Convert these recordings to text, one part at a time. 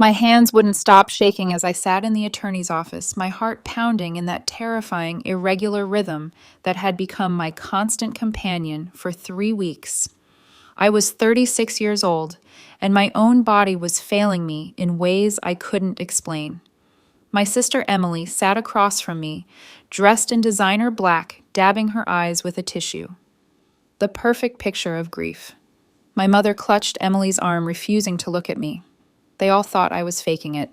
My hands wouldn't stop shaking as I sat in the attorney's office, my heart pounding in that terrifying, irregular rhythm that had become my constant companion for 3 weeks. I was 36 years old, and my own body was failing me in ways I couldn't explain. My sister Emily sat across from me, dressed in designer black, dabbing her eyes with a tissue. The perfect picture of grief. My mother clutched Emily's arm, refusing to look at me. They all thought I was faking it.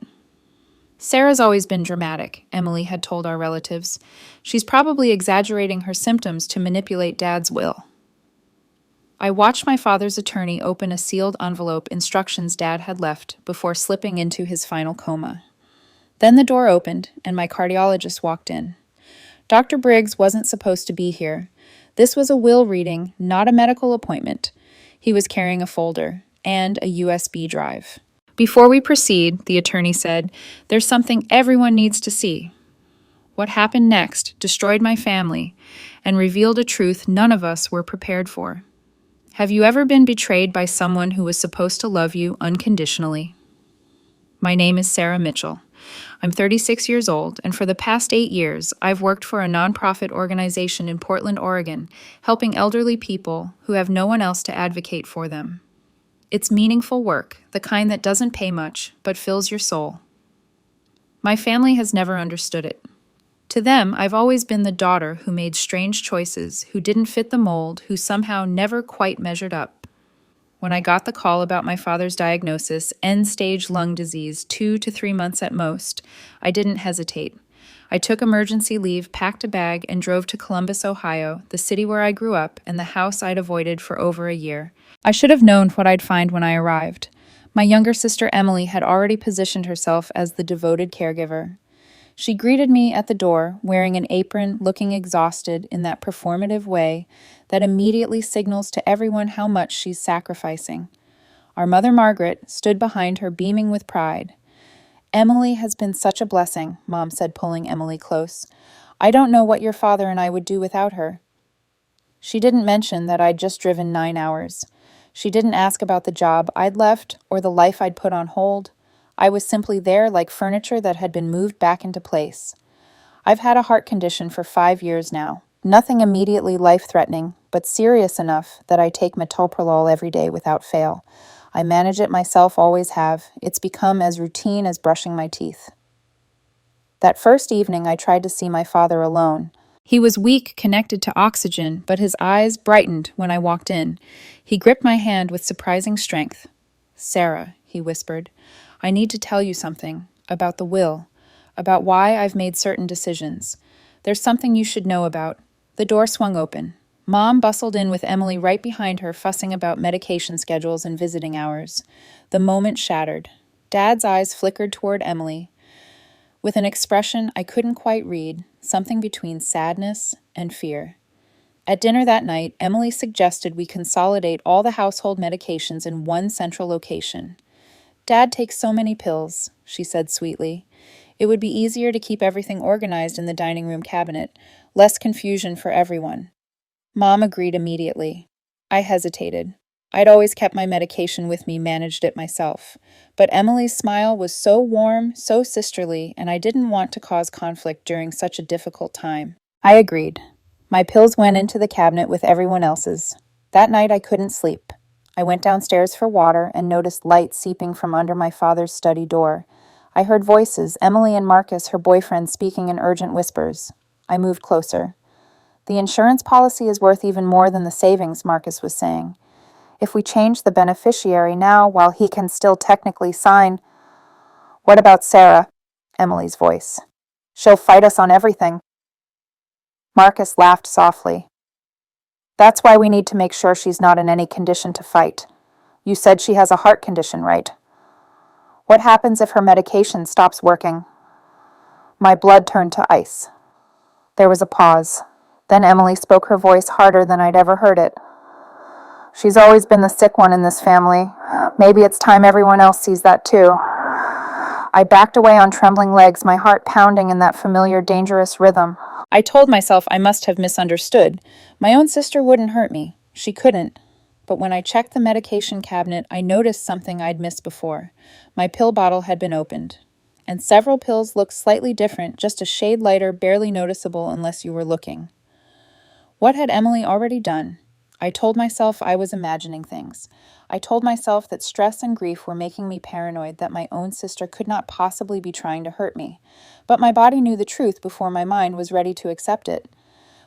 Sarah's always been dramatic, Emily had told our relatives. She's probably exaggerating her symptoms to manipulate Dad's will. I watched my father's attorney open a sealed envelope instructions Dad had left before slipping into his final coma. Then the door opened, and my cardiologist walked in. Dr. Briggs wasn't supposed to be here. This was a will reading, not a medical appointment. He was carrying a folder and a USB drive. Before we proceed, the attorney said, there's something everyone needs to see. What happened next destroyed my family and revealed a truth none of us were prepared for. Have you ever been betrayed by someone who was supposed to love you unconditionally? My name is Sarah Mitchell. I'm 36 years old, and for the past 8 years, I've worked for a nonprofit organization in Portland, Oregon, helping elderly people who have no one else to advocate for them. It's meaningful work, the kind that doesn't pay much, but fills your soul. My family has never understood it. To them, I've always been the daughter who made strange choices, who didn't fit the mold, who somehow never quite measured up. When I got the call about my father's diagnosis, end-stage lung disease, 2 to 3 months at most, I didn't hesitate. I took emergency leave, packed a bag, and drove to Columbus, Ohio, the city where I grew up and the house I'd avoided for over a year. I should have known what I'd find when I arrived. My younger sister Emily had already positioned herself as the devoted caregiver. She greeted me at the door, wearing an apron, looking exhausted in that performative way that immediately signals to everyone how much she's sacrificing. Our mother Margaret stood behind her, beaming with pride. Emily has been such a blessing, Mom said, pulling Emily close. I don't know what your father and I would do without her. She didn't mention that I'd just driven 9 hours. She didn't ask about the job I'd left or the life I'd put on hold. I was simply there like furniture that had been moved back into place. I've had a heart condition for 5 years now. Nothing immediately life-threatening, but serious enough that I take metoprolol every day without fail. I manage it myself, always have. It's become as routine as brushing my teeth. That first evening, I tried to see my father alone. He was weak, connected to oxygen, but his eyes brightened when I walked in. He gripped my hand with surprising strength. Sarah, he whispered, I need to tell you something about the will, about why I've made certain decisions. There's something you should know about. The door swung open. Mom bustled in with Emily right behind her, fussing about medication schedules and visiting hours. The moment shattered. Dad's eyes flickered toward Emily, with an expression I couldn't quite read, something between sadness and fear. At dinner that night, Emily suggested we consolidate all the household medications in one central location. Dad takes so many pills, she said sweetly. It would be easier to keep everything organized in the dining room cabinet, less confusion for everyone. Mom agreed immediately. I hesitated. I'd always kept my medication with me, managed it myself. But Emily's smile was so warm, so sisterly, and I didn't want to cause conflict during such a difficult time. I agreed. My pills went into the cabinet with everyone else's. That night I couldn't sleep. I went downstairs for water and noticed light seeping from under my father's study door. I heard voices, Emily and Marcus, her boyfriend, speaking in urgent whispers. I moved closer. The insurance policy is worth even more than the savings, Marcus was saying. If we change the beneficiary now while he can still technically sign... What about Sarah? Emily's voice. She'll fight us on everything. Marcus laughed softly. That's why we need to make sure she's not in any condition to fight. You said she has a heart condition, right? What happens if her medication stops working? My blood turned to ice. There was a pause. Then Emily spoke, her voice harder than I'd ever heard it. She's always been the sick one in this family. Maybe it's time everyone else sees that too. I backed away on trembling legs, my heart pounding in that familiar, dangerous rhythm. I told myself I must have misunderstood. My own sister wouldn't hurt me. She couldn't. but when I checked the medication cabinet, I noticed something I'd missed before. My pill bottle had been opened, and several pills looked slightly different, just a shade lighter, barely noticeable unless you were looking. What had Emily already done? I told myself I was imagining things. I told myself that stress and grief were making me paranoid that my own sister could not possibly be trying to hurt me. But my body knew the truth before my mind was ready to accept it.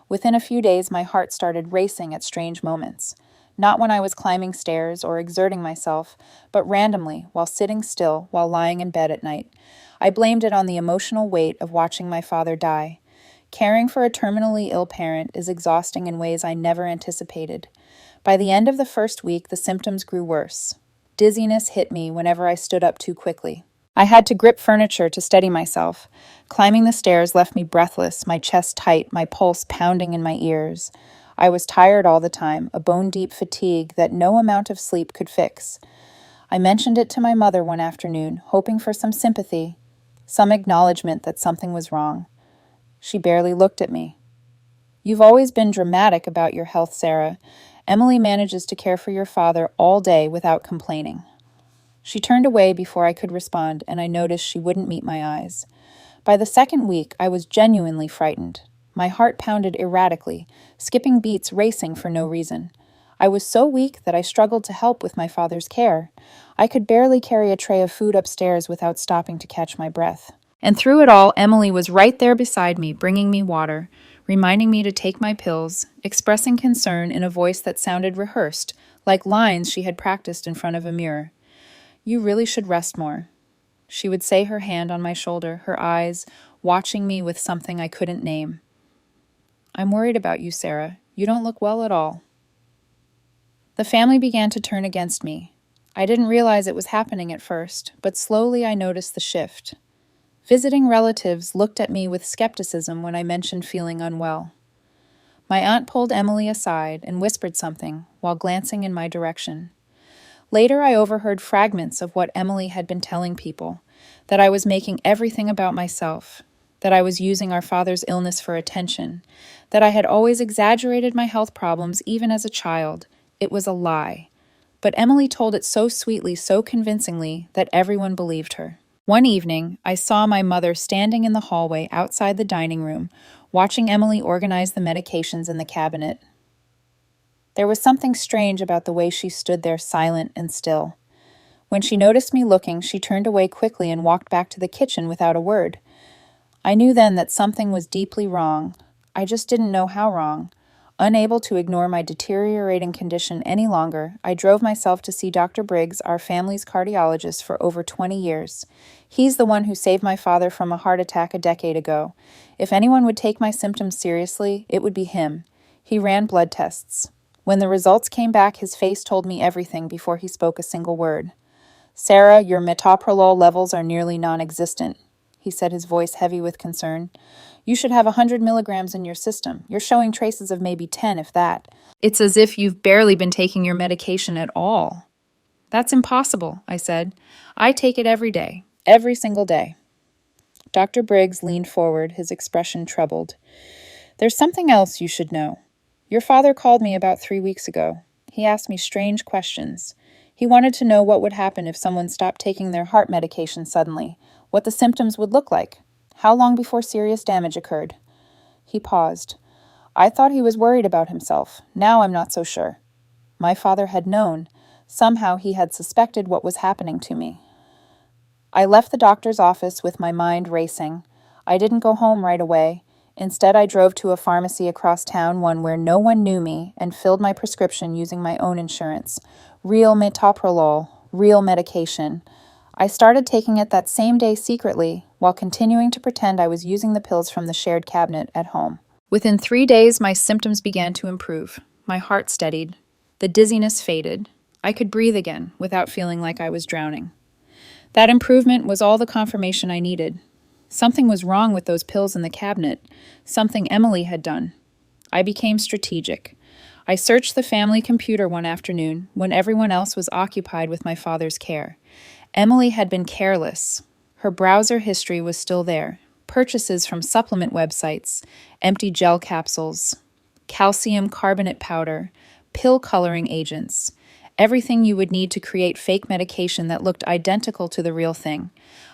Within a few days, my heart started racing at strange moments. Not when I was climbing stairs or exerting myself, but randomly, while sitting still, while lying in bed at night. I blamed it on the emotional weight of watching my father die. Caring for a terminally ill parent is exhausting in ways I never anticipated. By the end of the first week, the symptoms grew worse. Dizziness hit me whenever I stood up too quickly. I had to grip furniture to steady myself. Climbing the stairs left me breathless, my chest tight, my pulse pounding in my ears. I was tired all the time, a bone-deep fatigue that no amount of sleep could fix. I mentioned it to my mother one afternoon, hoping for some sympathy, some acknowledgement that something was wrong. She barely looked at me. "You've always been dramatic about your health, Sarah. Emily manages to care for your father all day without complaining." She turned away before I could respond, and I noticed she wouldn't meet my eyes. By the second week, I was genuinely frightened. My heart pounded erratically, skipping beats, racing for no reason. I was so weak that I struggled to help with my father's care. I could barely carry a tray of food upstairs without stopping to catch my breath. And through it all, Emily was right there beside me, bringing me water, reminding me to take my pills, expressing concern in a voice that sounded rehearsed, like lines she had practiced in front of a mirror. "You really should rest more." She would say, her hand on my shoulder, her eyes watching me with something I couldn't name. "I'm worried about you, Sarah. You don't look well at all." The family began to turn against me. I didn't realize it was happening at first, but slowly I noticed the shift. Visiting relatives looked at me with skepticism when I mentioned feeling unwell. My aunt pulled Emily aside and whispered something while glancing in my direction. Later, I overheard fragments of what Emily had been telling people, that I was making everything about myself, that I was using our father's illness for attention, that I had always exaggerated my health problems even as a child. It was a lie. But Emily told it so sweetly, so convincingly, that everyone believed her. One evening, I saw my mother standing in the hallway outside the dining room, watching Emily organize the medications in the cabinet. There was something strange about the way she stood there silent and still. When she noticed me looking, she turned away quickly and walked back to the kitchen without a word. I knew then that something was deeply wrong. I just didn't know how wrong. Unable to ignore my deteriorating condition any longer, I drove myself to see Dr. Briggs, our family's cardiologist, for over 20 years. He's the one who saved my father from a heart attack a decade ago. If anyone would take my symptoms seriously, it would be him. He ran blood tests. When the results came back, his face told me everything before he spoke a single word. "Sarah, your metoprolol levels are nearly non-existent," he said, his voice heavy with concern. "You should have 100 milligrams in your system. You're showing traces of maybe 10, if that. It's as if you've barely been taking your medication at all." "That's impossible," I said. "I take it every day, every single day." Dr. Briggs leaned forward, his expression troubled. "There's something else you should know. Your father called me about 3 weeks ago. He asked me strange questions. He wanted to know what would happen if someone stopped taking their heart medication suddenly, what the symptoms would look like, how long before serious damage occurred." He paused. I thought he was worried about himself. Now I'm not so sure. My father had known. Somehow he had suspected what was happening to me. I left the doctor's office with my mind racing. I didn't go home right away. Instead, I drove to a pharmacy across town, one where no one knew me, and filled my prescription using my own insurance. Real metoprolol, real medication. I started taking it that same day secretly, while continuing to pretend I was using the pills from the shared cabinet at home. Within 3 days, my symptoms began to improve. My heart steadied. The dizziness faded. I could breathe again without feeling like I was drowning. That improvement was all the confirmation I needed. Something was wrong with those pills in the cabinet, something Emily had done. I became strategic. I searched the family computer one afternoon when everyone else was occupied with my father's care. Emily had been careless. Her browser history was still there. Purchases from supplement websites, empty gel capsules, calcium carbonate powder, pill coloring agents, everything you would need to create fake medication that looked identical to the real thing.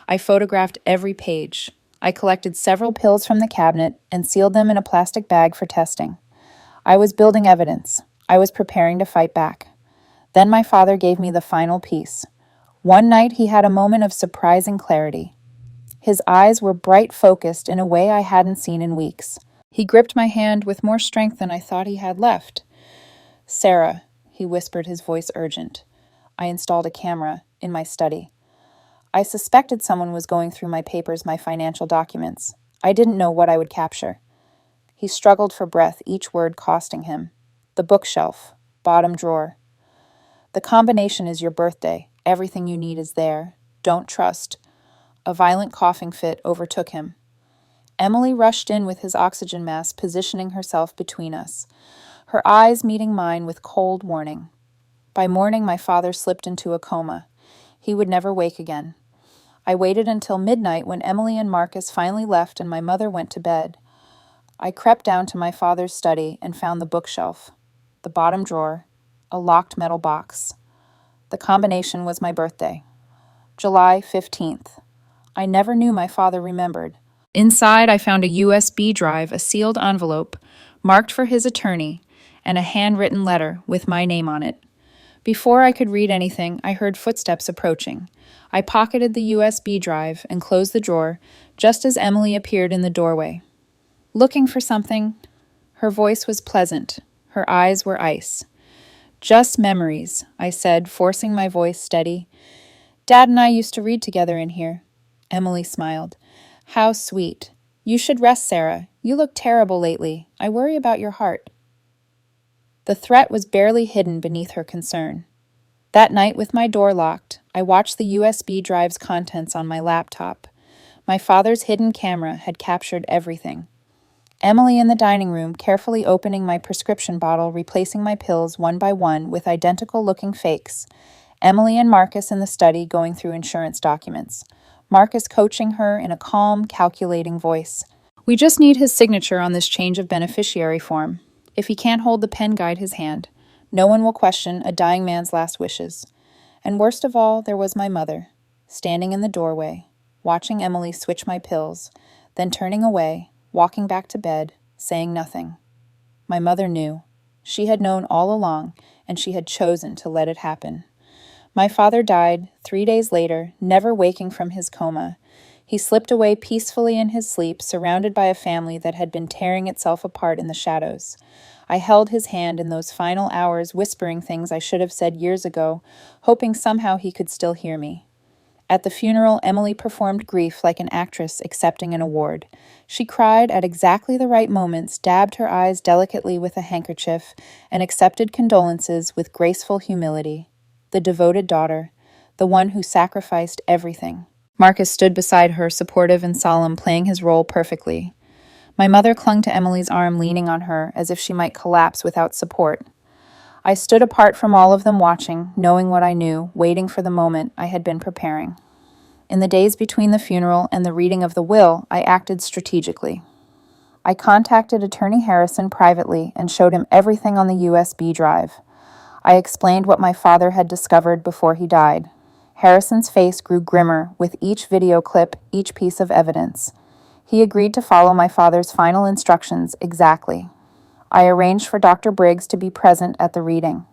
I photographed every page. I collected several pills from the cabinet and sealed them in a plastic bag for testing. I was building evidence. I was preparing to fight back. Then my father gave me the final piece. One night he had a moment of surprising clarity. His eyes were bright focused in a way I hadn't seen in weeks. He gripped my hand with more strength than I thought he had left. "Sarah," he whispered, his voice urgent. I installed a camera in my study. I suspected someone was going through my papers, my financial documents. I didn't know what I would capture. He struggled for breath, each word costing him. The bookshelf, bottom drawer. The combination is your birthday. Everything you need is there. Don't trust. A violent coughing fit overtook him. Emily rushed in with his oxygen mask, positioning herself between us, her eyes meeting mine with cold warning. By morning, my father slipped into a coma. He would never wake again. I waited until midnight when Emily and Marcus finally left and my mother went to bed. I crept down to my father's study and found the bookshelf, the bottom drawer, a locked metal box. The combination was my birthday, July 15th. I never knew my father remembered. Inside, I found a USB drive, a sealed envelope, marked for his attorney, and a handwritten letter with my name on it. Before I could read anything, I heard footsteps approaching. I pocketed the USB drive and closed the drawer just as Emily appeared in the doorway. "Looking for something?" Her voice was pleasant. Her eyes were ice. "Just memories," I said, forcing my voice steady. "Dad and I used to read together in here." Emily smiled. "How sweet. You should rest, Sarah. You look terrible lately. I worry about your heart." The threat was barely hidden beneath her concern. That night, with my door locked, I watched the USB drive's contents on my laptop. My father's hidden camera had captured everything. Emily in the dining room, carefully opening my prescription bottle, replacing my pills one by one with identical-looking fakes. Emily and Marcus in the study, going through insurance documents. Marcus coaching her in a calm, calculating voice. "We just need his signature on this change of beneficiary form. If he can't hold the pen, guide his hand. No one will question a dying man's last wishes." And worst of all, there was my mother, standing in the doorway, watching Emily switch my pills, then turning away, walking back to bed, saying nothing. My mother knew. She had known all along, and she had chosen to let it happen. My father died 3 days later, never waking from his coma. He slipped away peacefully in his sleep, surrounded by a family that had been tearing itself apart in the shadows. I held his hand in those final hours, whispering things I should have said years ago, hoping somehow he could still hear me. At the funeral, Emily performed grief like an actress accepting an award. She cried at exactly the right moments, dabbed her eyes delicately with a handkerchief, and accepted condolences with graceful humility. The devoted daughter, the one who sacrificed everything. Marcus stood beside her, supportive and solemn, playing his role perfectly. My mother clung to Emily's arm, leaning on her, as if she might collapse without support. I stood apart from all of them, watching, knowing what I knew, waiting for the moment I had been preparing. In the days between the funeral and the reading of the will, I acted strategically. I contacted Attorney Harrison privately and showed him everything on the USB drive. I explained what my father had discovered before he died. Harrison's face grew grimmer with each video clip, each piece of evidence. He agreed to follow my father's final instructions exactly. I arranged for Dr. Briggs to be present at the reading.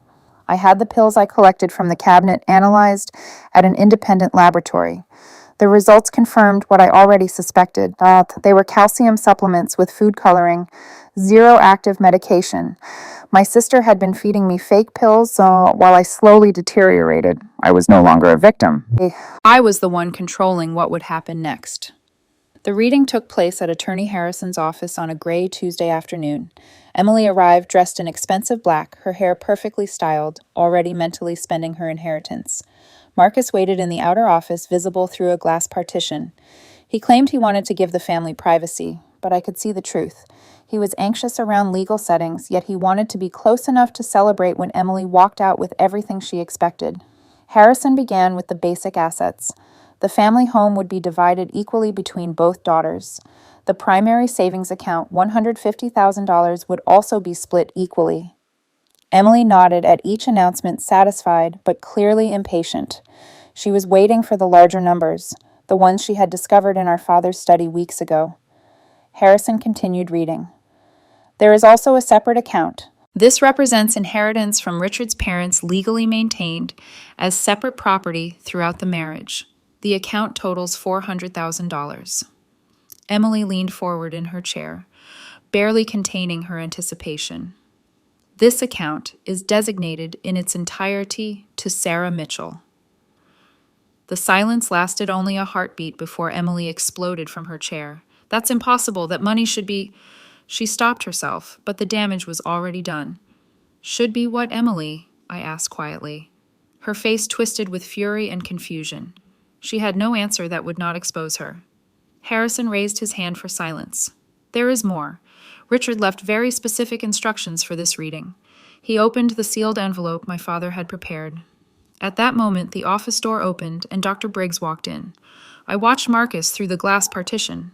I had the pills I collected from the cabinet analyzed at an independent laboratory. The results confirmed what I already suspected, that they were calcium supplements with food coloring, zero active medication. My sister had been feeding me fake pills while I slowly deteriorated. I was no longer a victim. I was the one controlling what would happen next. The reading took place at Attorney Harrison's office on a gray Tuesday afternoon. Emily arrived dressed in expensive black, her hair perfectly styled, already mentally spending her inheritance. Marcus waited in the outer office, visible through a glass partition. He claimed he wanted to give the family privacy, but I could see the truth. He was anxious around legal settings, yet he wanted to be close enough to celebrate when Emily walked out with everything she expected. Harrison began with the basic assets. The family home would be divided equally between both daughters. The primary savings account, $150,000, would also be split equally. Emily nodded at each announcement, satisfied but clearly impatient. She was waiting for the larger numbers, the ones she had discovered in our father's study weeks ago. Harrison continued reading. There is also a separate account. This represents inheritance from Richard's parents legally maintained as separate property throughout the marriage. The account totals $400,000. Emily leaned forward in her chair, barely containing her anticipation. This account is designated in its entirety to Sarah Mitchell. The silence lasted only a heartbeat before Emily exploded from her chair. That's impossible. That money should be... She stopped herself, but the damage was already done. Should be what, Emily? I asked quietly. Her face twisted with fury and confusion. She had no answer that would not expose her. Harrison raised his hand for silence. There is more. Richard left very specific instructions for this reading. He opened the sealed envelope my father had prepared. At that moment, the office door opened and Dr. Briggs walked in. I watched Marcus through the glass partition.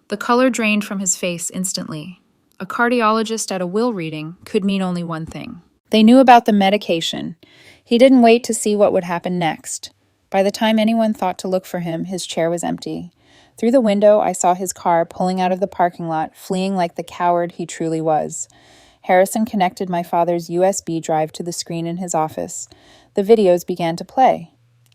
The color drained from his face instantly. A cardiologist at a will reading could mean only one thing. They knew about the medication. He didn't wait to see what would happen next. By the time anyone thought to look for him, his chair was empty. Through the window, I saw his car pulling out of the parking lot, fleeing like the coward he truly was. Harrison connected my father's USB drive to the screen in his office. The videos began to play.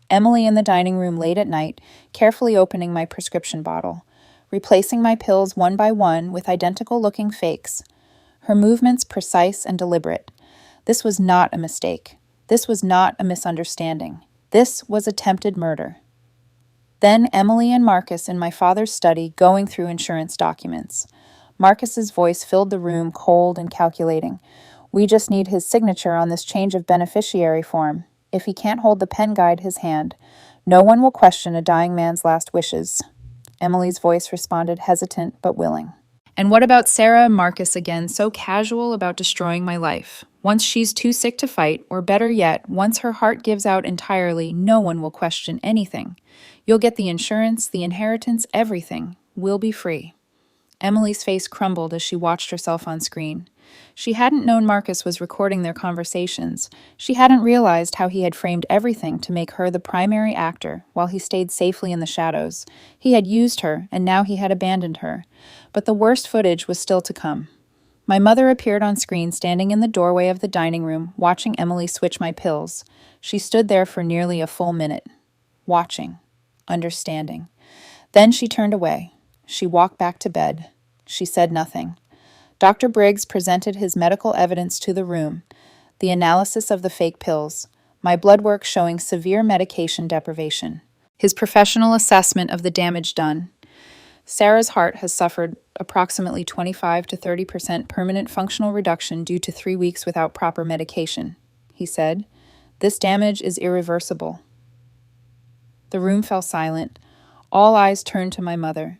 Emily in the dining room late at night, carefully opening my prescription bottle, replacing my pills one by one with identical-looking fakes. Her movements precise and deliberate. This was not a mistake. This was not a misunderstanding. This was attempted murder. Then Emily and Marcus in my father's study going through insurance documents. Marcus's voice filled the room, cold and calculating. We just need his signature on this change of beneficiary form. If he can't hold the pen guide his hand, no one will question a dying man's last wishes. Emily's voice responded, hesitant but willing. And what about Sarah and Marcus again, so casual about destroying my life? Once she's too sick to fight, or better yet, once her heart gives out entirely, no one will question anything. You'll get the insurance, the inheritance, everything. We'll be free. Emily's face crumbled as she watched herself on screen. She hadn't known Marcus was recording their conversations. She hadn't realized how he had framed everything to make her the primary actor while he stayed safely in the shadows. He had used her, and now he had abandoned her. But the worst footage was still to come. My mother appeared on screen, standing in the doorway of the dining room, watching Emily switch my pills. She stood there for nearly a full minute, watching, understanding. Then she turned away. She walked back to bed. She said nothing. Dr. Briggs presented his medical evidence to the room, the analysis of the fake pills, my blood work showing severe medication deprivation, his professional assessment of the damage done. Sarah's heart has suffered approximately 25 to 30% permanent functional reduction due to 3 weeks without proper medication, he said. This damage is irreversible. The room fell silent. All eyes turned to my mother.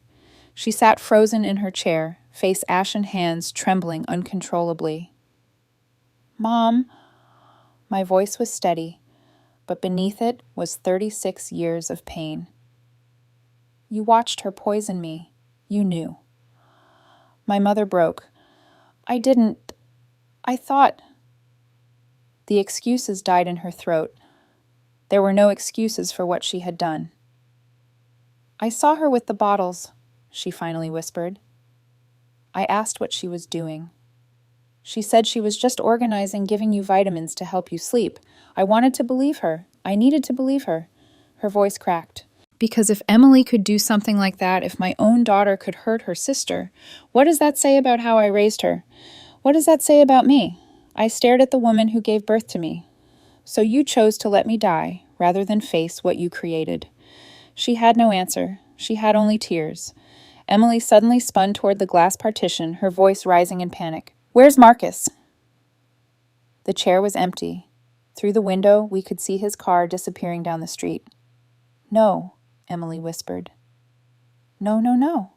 She sat frozen in her chair, face ashen hands trembling uncontrollably. Mom, my voice was steady, but beneath it was 36 years of pain. You watched her poison me. You knew. My mother broke. I didn't. I thought. The excuses died in her throat. There were no excuses for what she had done. I saw her with the bottles, she finally whispered. I asked what she was doing. She said she was just organizing giving you vitamins to help you sleep. I wanted to believe her. I needed to believe her. Her voice cracked. Because if Emily could do something like that, if my own daughter could hurt her sister, what does that say about how I raised her? What does that say about me? I stared at the woman who gave birth to me. So you chose to let me die, rather than face what you created. She had no answer. She had only tears. Emily suddenly spun toward the glass partition, her voice rising in panic. Where's Marcus? The chair was empty. Through the window, we could see his car disappearing down the street. No, Emily whispered. No, no, no.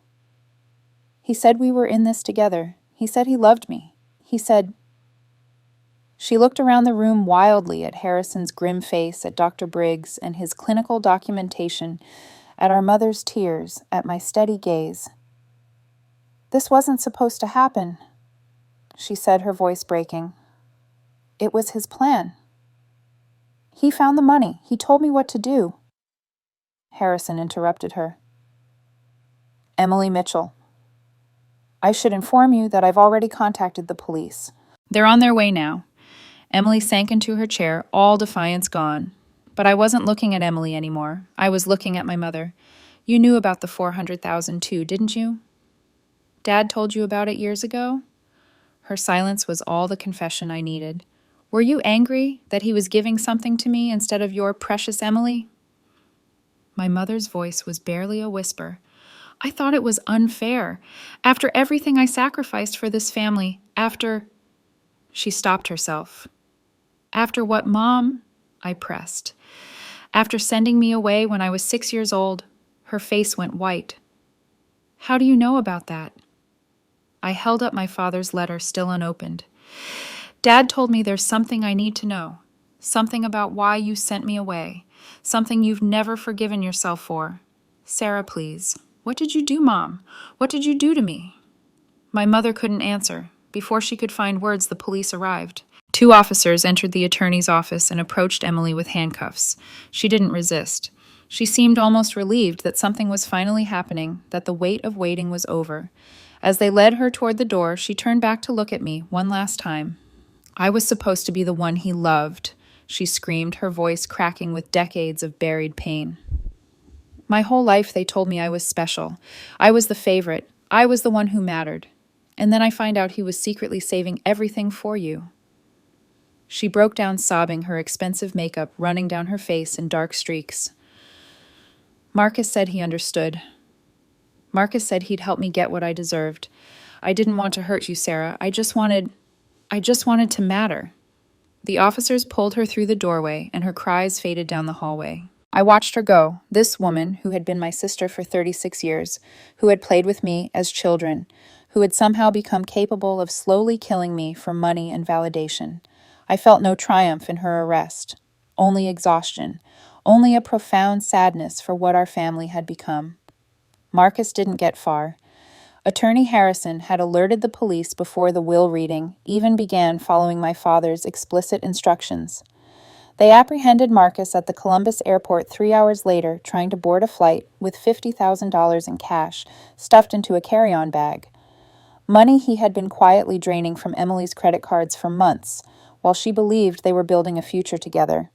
He said we were in this together. He said he loved me. He said... She looked around the room wildly at Harrison's grim face, at Dr. Briggs and his clinical documentation, at our mother's tears, at my steady gaze. This wasn't supposed to happen, she said, her voice breaking. It was his plan. He found the money. He told me what to do. Harrison interrupted her. Emily Mitchell. I should inform you that I've already contacted the police. They're on their way now. Emily sank into her chair, all defiance gone. But I wasn't looking at Emily anymore. I was looking at my mother. You knew about the $400,000 too, didn't you? Dad told you about it years ago? Her silence was all the confession I needed. Were you angry that he was giving something to me instead of your precious Emily? My mother's voice was barely a whisper. I thought it was unfair. After everything I sacrificed for this family, after... She stopped herself. After what, Mom? I pressed. After sending me away when I was 6 years old, her face went white. How do you know about that? I held up my father's letter, still unopened. Dad told me there's something I need to know. Something about why you sent me away. Something you've never forgiven yourself for. Sarah, please. What did you do, Mom? What did you do to me? My mother couldn't answer. Before she could find words, the police arrived. 2 officers entered the attorney's office and approached Emily with handcuffs. She didn't resist. She seemed almost relieved that something was finally happening, that the wait of waiting was over. As they led her toward the door, she turned back to look at me one last time. I was supposed to be the one he loved, she screamed, her voice cracking with decades of buried pain. My whole life they told me I was special. I was the favorite. I was the one who mattered. And then I find out he was secretly saving everything for you. She broke down sobbing, her expensive makeup running down her face in dark streaks. Marcus said he understood. Marcus said he'd help me get what I deserved. I didn't want to hurt you, Sarah. I just wanted to matter. The officers pulled her through the doorway, and her cries faded down the hallway. I watched her go, this woman who had been my sister for 36 years, who had played with me as children, who had somehow become capable of slowly killing me for money and validation. I felt no triumph in her arrest, only exhaustion, only a profound sadness for what our family had become. Marcus didn't get far. Attorney Harrison had alerted the police before the will reading even began following my father's explicit instructions. They apprehended Marcus at the Columbus airport 3 hours later, trying to board a flight with $50,000 in cash stuffed into a carry-on bag. Money he had been quietly draining from Emily's credit cards for months, while she believed they were building a future together.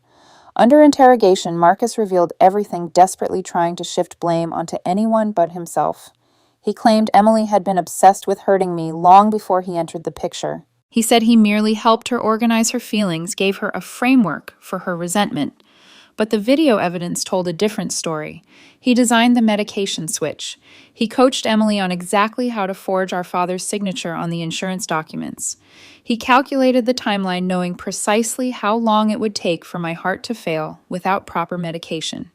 Under interrogation, Marcus revealed everything, desperately trying to shift blame onto anyone but himself. He claimed Emily had been obsessed with hurting me long before he entered the picture. He said he merely helped her organize her feelings, gave her a framework for her resentment. But the video evidence told a different story. He designed the medication switch. He coached Emily on exactly how to forge our father's signature on the insurance documents. He calculated the timeline, knowing precisely how long it would take for my heart to fail without proper medication.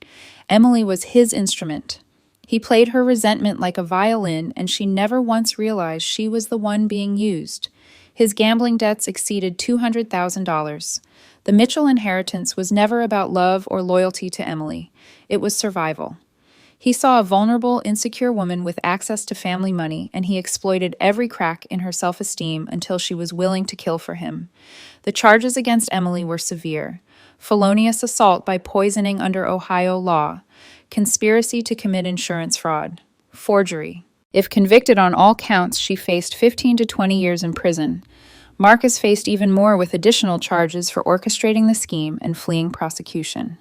Emily was his instrument. He played her resentment like a violin, and she never once realized she was the one being used. His gambling debts exceeded $200,000. The Mitchell inheritance was never about love or loyalty to Emily. It was survival. He saw a vulnerable, insecure woman with access to family money, and he exploited every crack in her self-esteem until she was willing to kill for him. The charges against Emily were severe: felonious assault by poisoning under Ohio law, conspiracy to commit insurance fraud, forgery. If convicted on all counts, she faced 15 to 20 years in prison. Marcus faced even more with additional charges for orchestrating the scheme and fleeing prosecution.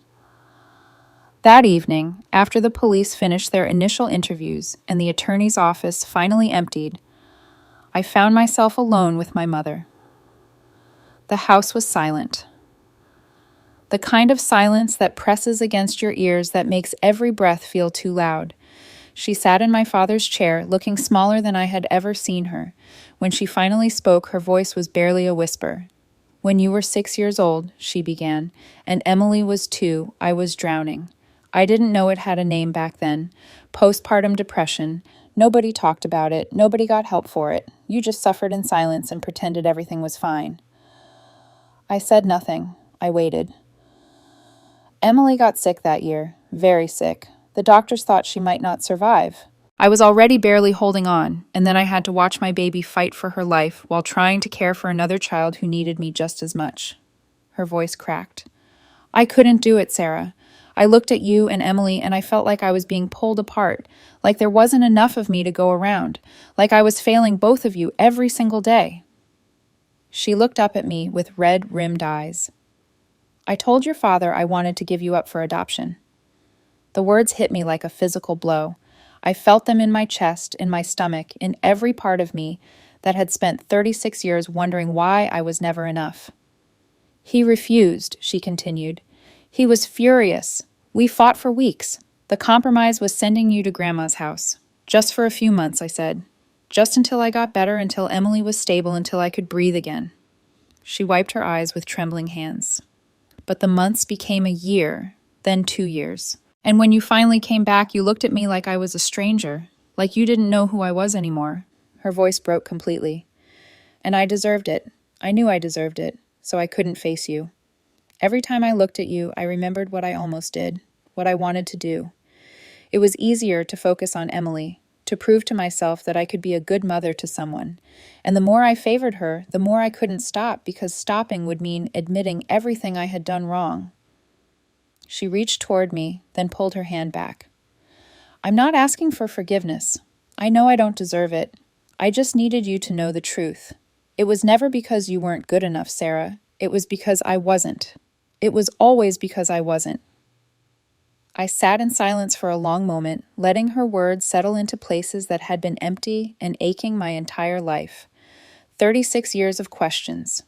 That evening, after the police finished their initial interviews and the attorney's office finally emptied, I found myself alone with my mother. The house was silent. The kind of silence that presses against your ears, that makes every breath feel too loud. She sat in my father's chair, looking smaller than I had ever seen her. When she finally spoke, her voice was barely a whisper. "When you were 6 years old," she began, "and Emily was 2, I was drowning. I didn't know it had a name back then. Postpartum depression. Nobody talked about it. Nobody got help for it. You just suffered in silence and pretended everything was fine." I said nothing. I waited. Emily got sick that year, very sick. The doctors thought she might not survive. I was already barely holding on, and then I had to watch my baby fight for her life while trying to care for another child who needed me just as much. Her voice cracked. I couldn't do it, Sarah. I looked at you and Emily and I felt like I was being pulled apart, like there wasn't enough of me to go around, like I was failing both of you every single day. She looked up at me with red-rimmed eyes. I told your father I wanted to give you up for adoption. The words hit me like a physical blow. I felt them in my chest, in my stomach, in every part of me that had spent 36 years wondering why I was never enough. He refused, she continued. He was furious. We fought for weeks. The compromise was sending you to Grandma's house. Just for a few months, I said. Just until I got better, until Emily was stable, until I could breathe again. She wiped her eyes with trembling hands. But the months became a year, then 2 years. And when you finally came back, you looked at me like I was a stranger, like you didn't know who I was anymore. Her voice broke completely. And I deserved it. I knew I deserved it, so I couldn't face you. Every time I looked at you, I remembered what I almost did, what I wanted to do. It was easier to focus on Emily, to prove to myself that I could be a good mother to someone. And the more I favored her, the more I couldn't stop, because stopping would mean admitting everything I had done wrong. She reached toward me, then pulled her hand back. I'm not asking for forgiveness. I know I don't deserve it. I just needed you to know the truth. It was never because you weren't good enough, Sarah. It was because I wasn't. It was always because I wasn't. I sat in silence for a long moment, letting her words settle into places that had been empty and aching my entire life. 36 years of questions.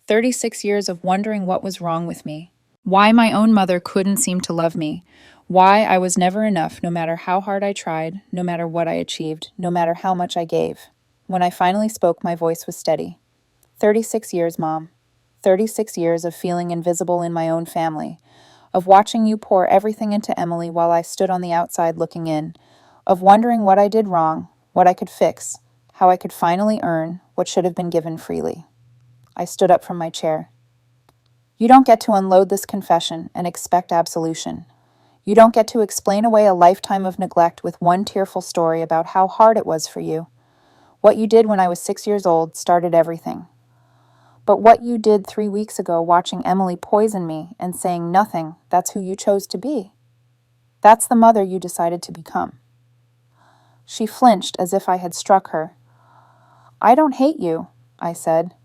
36 years of wondering what was wrong with me. Why my own mother couldn't seem to love me. Why I was never enough, no matter how hard I tried, no matter what I achieved, no matter how much I gave. When I finally spoke, my voice was steady. 36 years, Mom. 36 years of feeling invisible in my own family. Of watching you pour everything into Emily while I stood on the outside looking in. Of wondering what I did wrong, what I could fix, how I could finally earn what should have been given freely. I stood up from my chair. You don't get to unload this confession and expect absolution. You don't get to explain away a lifetime of neglect with one tearful story about how hard it was for you. What you did when I was 6 years old started everything. But what you did 3 weeks ago watching Emily poison me and saying nothing, that's who you chose to be. That's the mother you decided to become. She flinched as if I had struck her. I don't hate you, I said.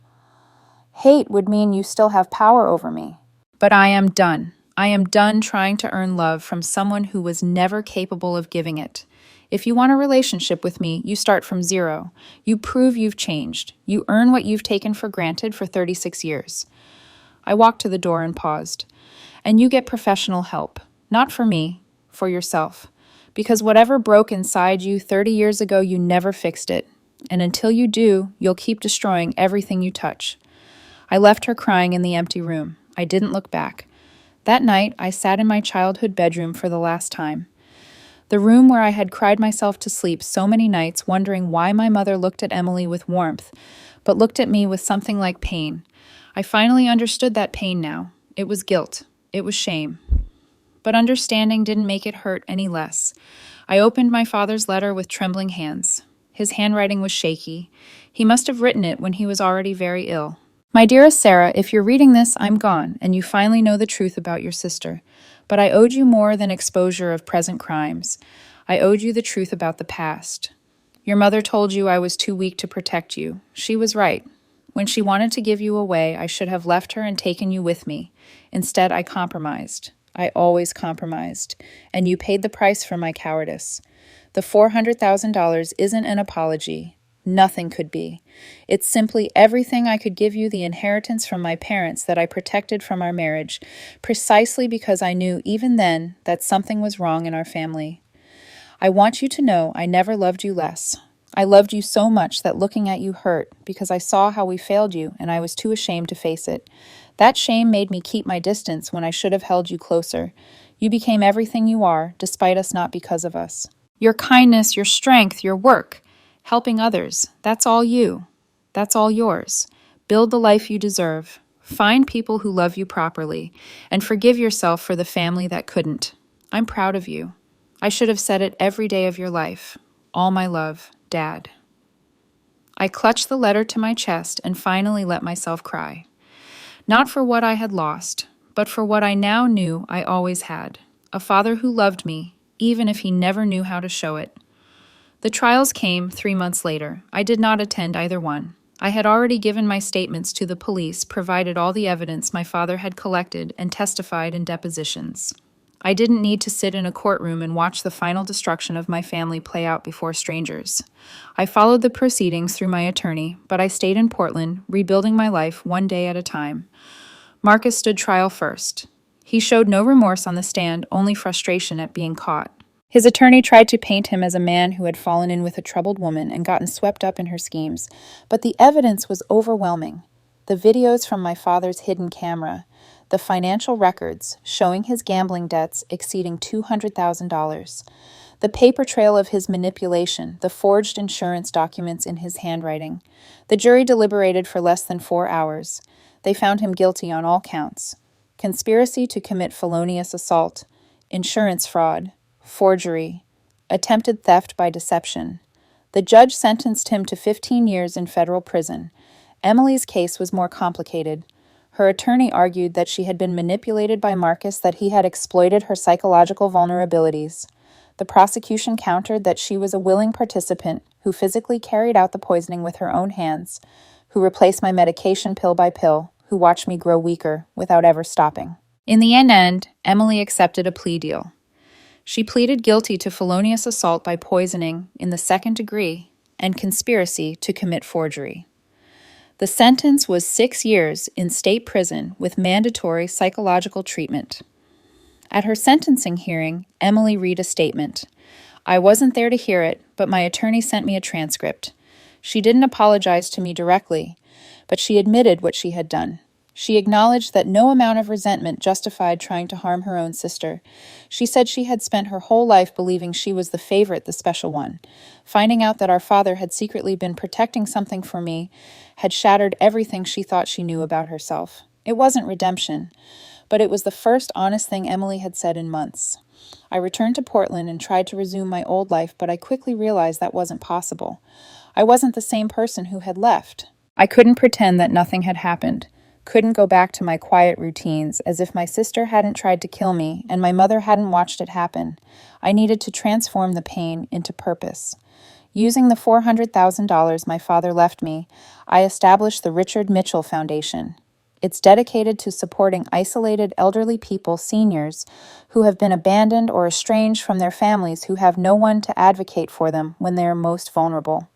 Hate would mean you still have power over me. But I am done. I am done trying to earn love from someone who was never capable of giving it. If you want a relationship with me, you start from zero. You prove you've changed. You earn what you've taken for granted for 36 years. I walked to the door and paused. And you get professional help. Not for me, for yourself. Because whatever broke inside you 30 years ago, you never fixed it. And until you do, you'll keep destroying everything you touch. I left her crying in the empty room. I didn't look back. That night, I sat in my childhood bedroom for the last time. The room where I had cried myself to sleep so many nights, wondering why my mother looked at Emily with warmth, but looked at me with something like pain. I finally understood that pain now. It was guilt. It was shame. But understanding didn't make it hurt any less. I opened my father's letter with trembling hands. His handwriting was shaky. He must have written it when he was already very ill. My dearest Sarah, if you're reading this, I'm gone, and you finally know the truth about your sister. But I owed you more than exposure of present crimes. I owed you the truth about the past. Your mother told you I was too weak to protect you. She was right. When she wanted to give you away, I should have left her and taken you with me. Instead, I compromised. I always compromised. And you paid the price for my cowardice. The $400,000 isn't an apology. Nothing could be. It's simply everything I could give you, the inheritance from my parents that I protected from our marriage, precisely because I knew even then that something was wrong in our family. I want you to know I never loved you less. I loved you so much that looking at you hurt, because I saw how we failed you and I was too ashamed to face it. That shame made me keep my distance when I should have held you closer. You became everything you are, despite us, not because of us. Your kindness, your strength, your work. Helping others, that's all you. That's all yours. Build the life you deserve. Find people who love you properly, and forgive yourself for the family that couldn't. I'm proud of you. I should have said it every day of your life. all my love, Dad. I clutched the letter to my chest and finally let myself cry. Not for what I had lost, but for what I now knew I always had, a father who loved me, even if he never knew how to show it. The trials came 3 months later. I did not attend either one. I had already given my statements to the police, provided all the evidence my father had collected, and testified in depositions. I didn't need to sit in a courtroom and watch the final destruction of my family play out before strangers. I followed the proceedings through my attorney, but I stayed in Portland, rebuilding my life one day at a time. Marcus stood trial first. He showed no remorse on the stand, only frustration at being caught. His attorney tried to paint him as a man who had fallen in with a troubled woman and gotten swept up in her schemes, but the evidence was overwhelming. The videos from my father's hidden camera, the financial records showing his gambling debts exceeding $200,000, the paper trail of his manipulation, the forged insurance documents in his handwriting. The jury deliberated for less than 4 hours. They found him guilty on all counts: conspiracy to commit felonious assault, insurance fraud, forgery, attempted theft by deception. The judge sentenced him to 15 years in federal prison. Emily's case was more complicated. Her attorney argued that she had been manipulated by Marcus, that he had exploited her psychological vulnerabilities. The prosecution countered that she was a willing participant who physically carried out the poisoning with her own hands, who replaced my medication pill by pill, who watched me grow weaker without ever stopping. In the end, Emily accepted a plea deal. She pleaded guilty to felonious assault by poisoning in the second degree and conspiracy to commit forgery. The sentence was 6 years in state prison with mandatory psychological treatment. At her sentencing hearing, Emily read a statement. I wasn't there to hear it, but my attorney sent me a transcript. She didn't apologize to me directly, but she admitted what she had done. She acknowledged that no amount of resentment justified trying to harm her own sister. She said she had spent her whole life believing she was the favorite, the special one. Finding out that our father had secretly been protecting something for me had shattered everything she thought she knew about herself. It wasn't redemption, but it was the first honest thing Emily had said in months. I returned to Portland and tried to resume my old life, but I quickly realized that wasn't possible. I wasn't the same person who had left. I couldn't pretend that nothing had happened. Couldn't go back to my quiet routines, as if my sister hadn't tried to kill me and my mother hadn't watched it happen. I needed to transform the pain into purpose. Using the $400,000 my father left me, I established the Richard Mitchell Foundation. It's dedicated to supporting isolated elderly people, seniors, who have been abandoned or estranged from their families, who have no one to advocate for them when they are most vulnerable.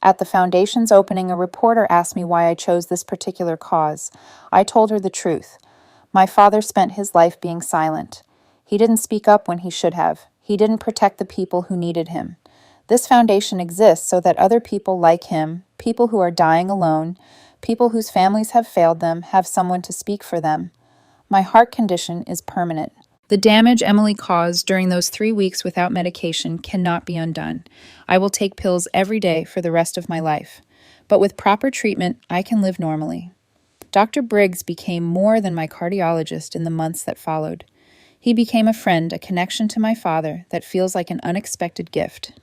At the foundation's opening, a reporter asked me why I chose this particular cause. I told her the truth. My father spent his life being silent. He didn't speak up when he should have. He didn't protect the people who needed him. This foundation exists so that other people like him, people who are dying alone, people whose families have failed them, have someone to speak for them. My heart condition is permanent. The damage Emily caused during those 3 weeks without medication cannot be undone. I will take pills every day for the rest of my life. But with proper treatment, I can live normally. Dr. Briggs became more than my cardiologist in the months that followed. He became a friend, a connection to my father that feels like an unexpected gift.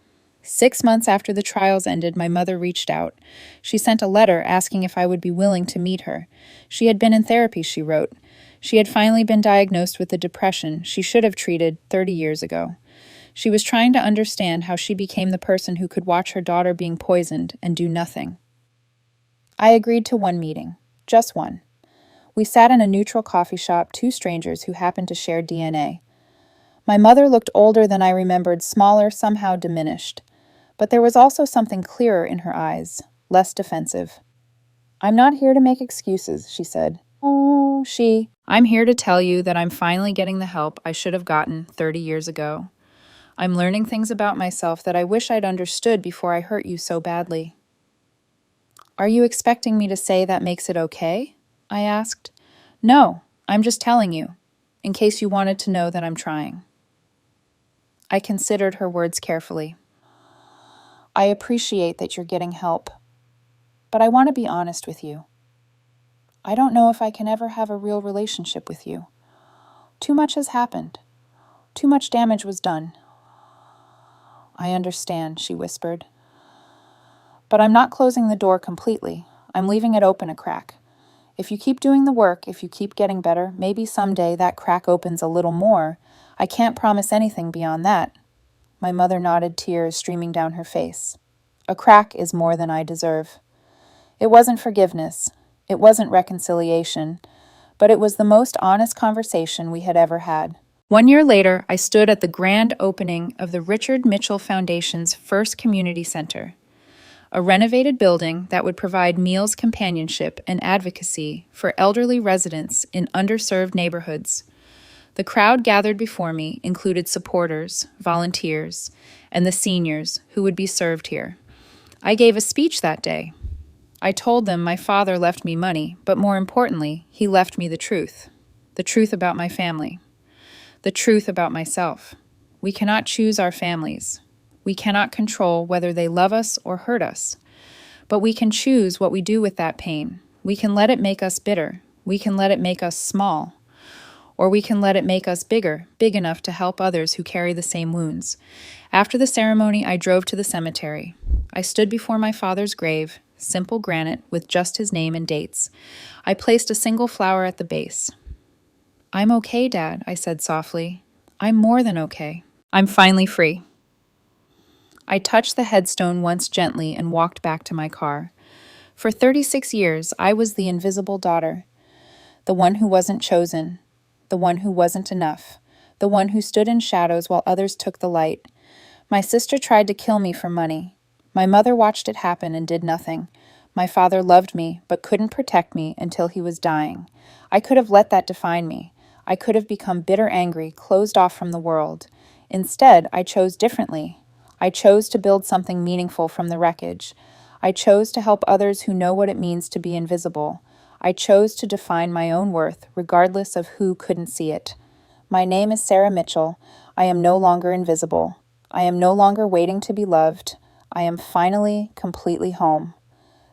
6 months after the trials ended, my mother reached out. She sent a letter asking if I would be willing to meet her. She had been in therapy, she wrote. She had finally been diagnosed with a depression she should have treated 30 years ago. She was trying to understand how she became the person who could watch her daughter being poisoned and do nothing. I agreed to one meeting, just one. We sat in a neutral coffee shop, 2 strangers who happened to share DNA. My mother looked older than I remembered, smaller, somehow diminished. But there was also something clearer in her eyes, less defensive. I'm not here to make excuses, she said. I'm here to tell you that I'm finally getting the help I should have gotten 30 years ago. I'm learning things about myself that I wish I'd understood before I hurt you so badly. Are you expecting me to say that makes it okay? I asked. No, I'm just telling you, in case you wanted to know that I'm trying. I considered her words carefully. I appreciate that you're getting help, but I want to be honest with you. I don't know if I can ever have a real relationship with you. Too much has happened. Too much damage was done. "I understand," she whispered. "But I'm not closing the door completely. I'm leaving it open a crack. If you keep doing the work, if you keep getting better, maybe someday that crack opens a little more. I can't promise anything beyond that." My mother nodded, tears streaming down her face. "A crack is more than I deserve." It wasn't forgiveness. It wasn't reconciliation. But it was the most honest conversation we had ever had. 1 year later, I stood at the grand opening of the Richard Mitchell Foundation's first community center, a renovated building that would provide meals, companionship, and advocacy for elderly residents in underserved neighborhoods. The crowd gathered before me included supporters, volunteers, and the seniors who would be served here. I gave a speech that day. I told them my father left me money, but more importantly, he left me the truth about my family, the truth about myself. We cannot choose our families. We cannot control whether they love us or hurt us. But we can choose what we do with that pain. We can let it make us bitter. We can let it make us small. Or we can let it make us bigger, big enough to help others who carry the same wounds. After the ceremony, I drove to the cemetery. I stood before my father's grave, simple granite with just his name and dates. I placed a single flower at the base. "I'm okay, Dad," I said softly. "I'm more than okay. I'm finally free." I touched the headstone once gently and walked back to my car. For 36 years, I was the invisible daughter, the one who wasn't chosen, the one who wasn't enough, the one who stood in shadows while others took the light. My sister tried to kill me for money. My mother watched it happen and did nothing. My father loved me, but couldn't protect me until he was dying. I could have let that define me. I could have become bitter, angry, closed off from the world. Instead, I chose differently. I chose to build something meaningful from the wreckage. I chose to help others who know what it means to be invisible. I chose to define my own worth, regardless of who couldn't see it. My name is Sarah Mitchell. I am no longer invisible. I am no longer waiting to be loved. I am finally completely home.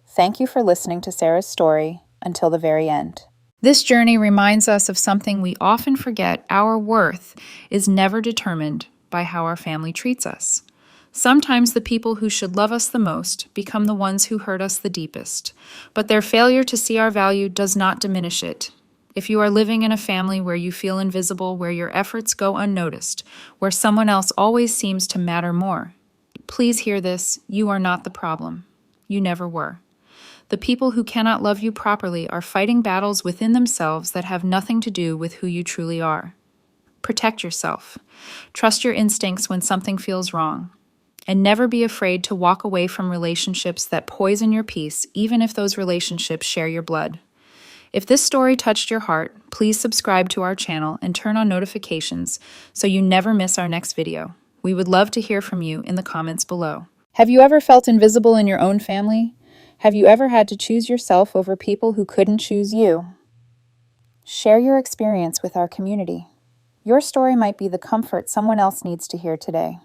Thank you for listening to Sarah's story until the very end. This journey reminds us of something we often forget. Our worth is never determined by how our family treats us. Sometimes the people who should love us the most become the ones who hurt us the deepest, but their failure to see our value does not diminish it. If you are living in a family where you feel invisible, where your efforts go unnoticed, where someone else always seems to matter more, please hear this: you are not the problem. You never were. The people who cannot love you properly are fighting battles within themselves that have nothing to do with who you truly are. Protect yourself. Trust your instincts when something feels wrong. And never be afraid to walk away from relationships that poison your peace, even if those relationships share your blood. If this story touched your heart, please subscribe to our channel and turn on notifications so you never miss our next video. We would love to hear from you in the comments below. Have you ever felt invisible in your own family? Have you ever had to choose yourself over people who couldn't choose you? Share your experience with our community. Your story might be the comfort someone else needs to hear today.